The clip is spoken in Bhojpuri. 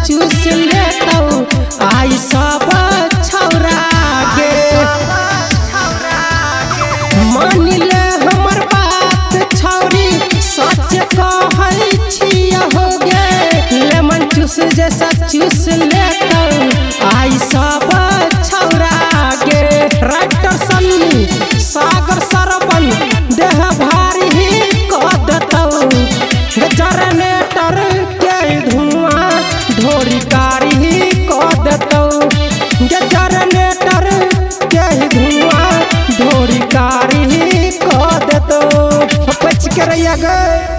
चूस लेतौ आई सब छौरा गे। मान ले हमर बात छौरी सच कहै छियै हो गे। लेमन चूस जैसा चूस लेतौ आई सब छौरा गे। राइटर सन्नी सागर सरबन देह भारी ही कह देतौ। जनरेटर के धुआं ढोरी कारी ही कह देतौ। जनरेटर के धुआं ढोरी कारी ही कह देतौ। बच के रहिया गे।